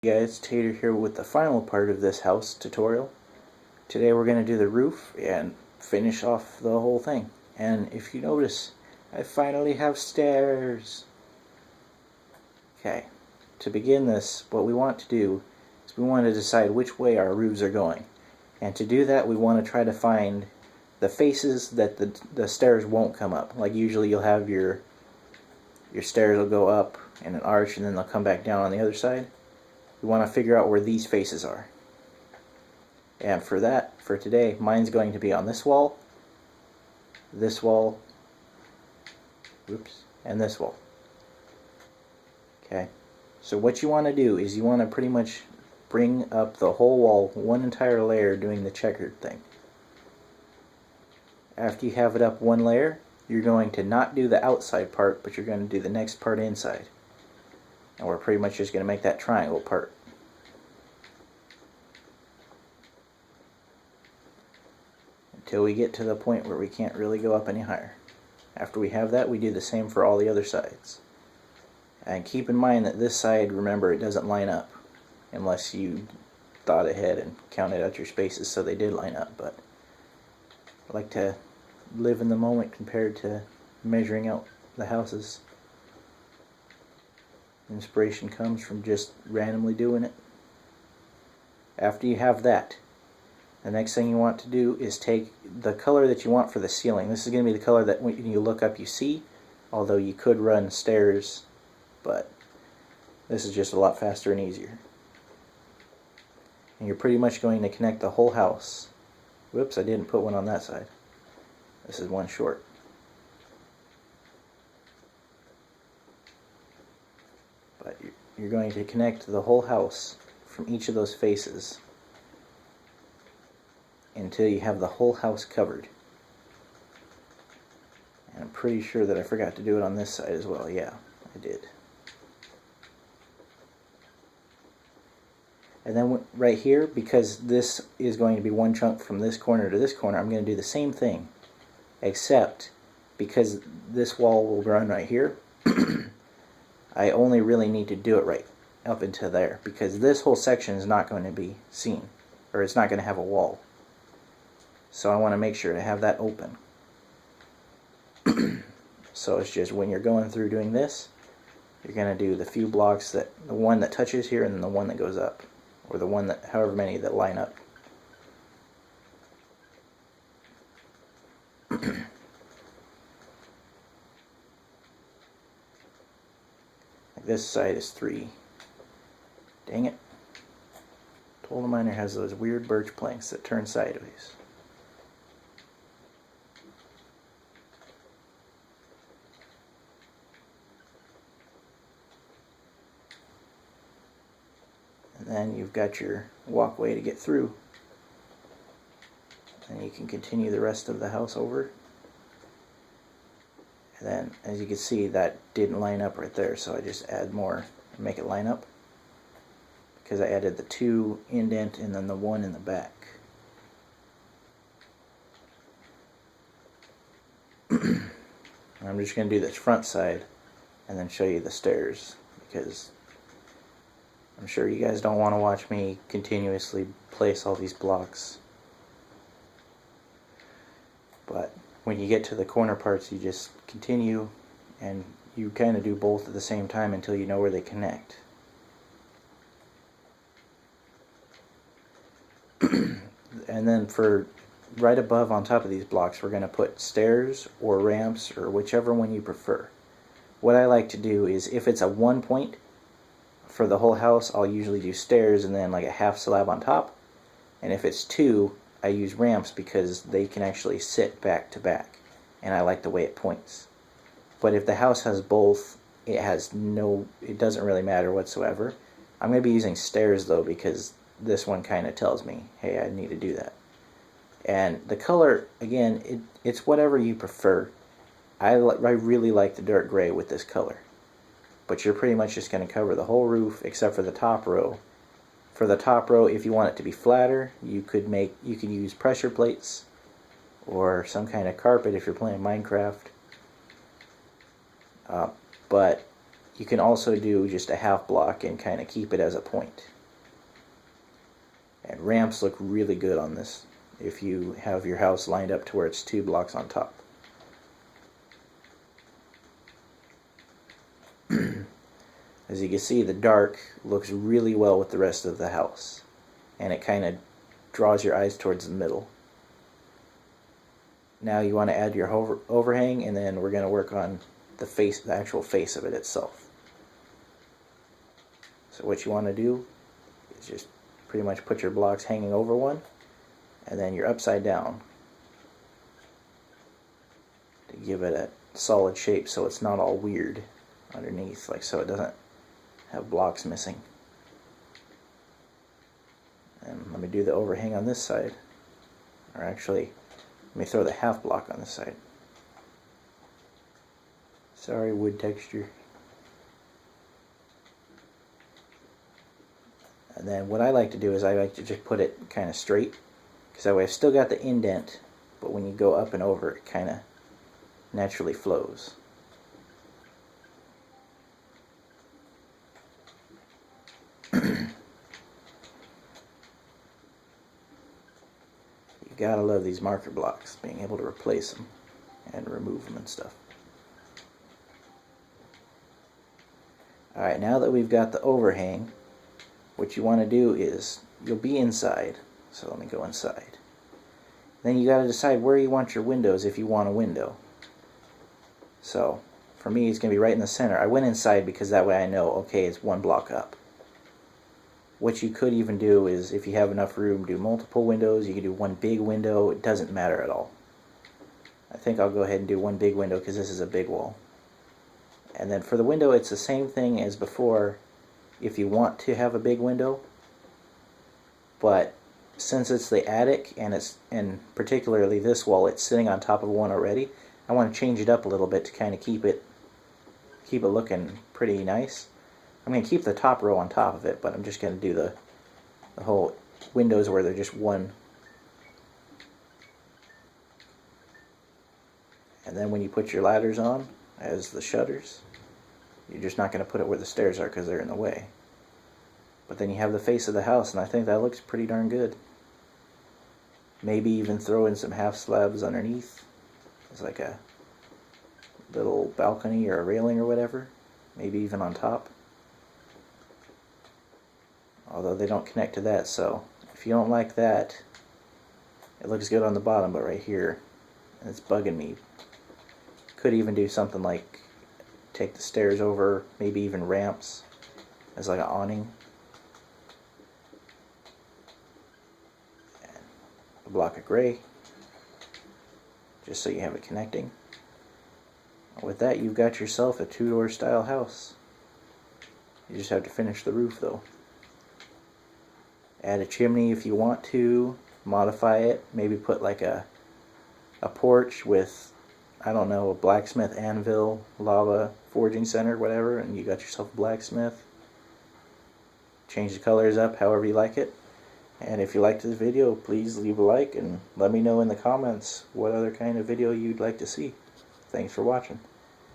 Hey guys, Tater here with the final part of this house tutorial. Today we're going to do the roof and finish off the whole thing. And if you notice, I finally have stairs. Okay, to begin this, what we want to do is we want to decide which way our roofs are going. And to do that, we want to try to find the faces that the stairs won't come up. Like usually you'll have your stairs will go up in an arch and then they'll come back down on the other side. We want to figure out where these faces are. And for that, for today, mine's going to be on this wall, oops, and this wall. Okay, so what you want to do is you want to pretty much bring up the whole wall, one entire layer, doing the checkered thing. After you have it up one layer, you're going to not do the outside part, but you're going to do the next part inside. And we're pretty much just going to make that triangle part. Until we get to the point where we can't really go up any higher. After we have that, we do the same for all the other sides. And keep in mind that this side, remember, it doesn't line up. Unless you thought ahead and counted out your spaces so they did line up. But I like to live in the moment compared to measuring out the houses. Inspiration comes from just randomly doing it. After you have that, the next thing you want to do is take the color that you want for the ceiling. This is going to be the color that when you look up you see, although you could run stairs, but this is just a lot faster and easier. And you're pretty much going to connect the whole house. Whoops, I didn't put one on that side. This is one short. But you're going to connect the whole house from each of those faces until you have the whole house covered. And I'm pretty sure that I forgot to do it on this side as well. Yeah, I did. And then right here, because this is going to be one chunk from this corner to this corner, I'm going to do the same thing, except because this wall will run right here, I only really need to do it right up into there, because this whole section is not going to be seen, or it's not going to have a wall. So I want to make sure to have that open. So it's just when you're going through doing this, you're going to do the few blocks, that the one that touches here and then the one that goes up, or the one that, however many that line up. Like this side is 3. Dang it. Told miner has those weird birch planks that turn sideways. And then you've got your walkway to get through. And you can continue the rest of the house over. And then, as you can see, that didn't line up right there, so I just add more and make it line up. Because I added the 2 indent and then the 1 in the back. I'm just going to do this front side and then show you the stairs, because I'm sure you guys don't want to watch me continuously place all these blocks. But when you get to the corner parts, you just continue and you kind of do both at the same time until you know where they connect. And then for right above on top of these blocks, we're going to put stairs or ramps or whichever one you prefer. What I like to do is, if it's a 1 point for the whole house, I'll usually do stairs and then like a half slab on top. And if it's 2, I use ramps because they can actually sit back to back, and I like the way it points. But if the house has both, it doesn't really matter whatsoever. I'm going to be using stairs though, because this one kind of tells me, hey, I need to do that. And the color, again, it's whatever you prefer. I really like the dark gray with this color. But you're pretty much just going to cover the whole roof except for the top row. For the top row, if you want it to be flatter, you could use pressure plates or some kind of carpet if you're playing Minecraft. But You can also do just a half block and kind of keep it as a point. And ramps look really good on this if you have your house lined up to where it's 2 blocks on top. As you can see, the dark looks really well with the rest of the house, and it kind of draws your eyes towards the middle. Now you want to add your overhang, and then we're going to work on the face, the actual face of it itself. So what you want to do is just pretty much put your blocks hanging over one, and then you're upside down to give it a solid shape so it's not all weird underneath, like so it doesn't have blocks missing. And let me do the overhang on this side, or actually let me throw the half block on this side. Sorry, wood texture. And then what I like to do is I like to just put it kind of straight, because that way I've still got the indent, but when you go up and over it kind of naturally flows. You gotta love these marker blocks, being able to replace them and remove them and stuff. Alright, now that we've got the overhang, what you want to do is, you'll be inside, so let me go inside. Then you got to decide where you want your windows if you want a window. So, for me it's going to be right in the center. I went inside because that way I know, okay, it's 1 block up. What you could even do is, if you have enough room, do multiple windows. You can do 1 big window. It doesn't matter at all. I think I'll go ahead and do 1 big window because this is a big wall. And then for the window, it's the same thing as before if you want to have a big window. But since it's the attic, and particularly this wall, it's sitting on top of one already, I want to change it up a little bit to kind of keep it looking pretty nice. I'm going to keep the top row on top of it, but I'm just going to do the whole windows where they're just 1. And then when you put your ladders on as the shutters, you're just not going to put it where the stairs are because they're in the way. But then you have the face of the house, and I think that looks pretty darn good. Maybe even throw in some half slabs underneath. It's like a little balcony or a railing or whatever. Maybe even on top. Although they don't connect to that, so if you don't like that, it looks good on the bottom, but right here, it's bugging me. Could even do something like take the stairs over, maybe even ramps as like an awning. And a block of gray, just so you have it connecting. With that, you've got yourself a Tudor style house. You just have to finish the roof though. Add a chimney if you want to, modify it, maybe put like a porch with, I don't know, a blacksmith anvil, lava forging center, whatever, and you got yourself a blacksmith. Change the colors up however you like it. And if you liked this video, please leave a like and let me know in the comments what other kind of video you'd like to see. Thanks for watching.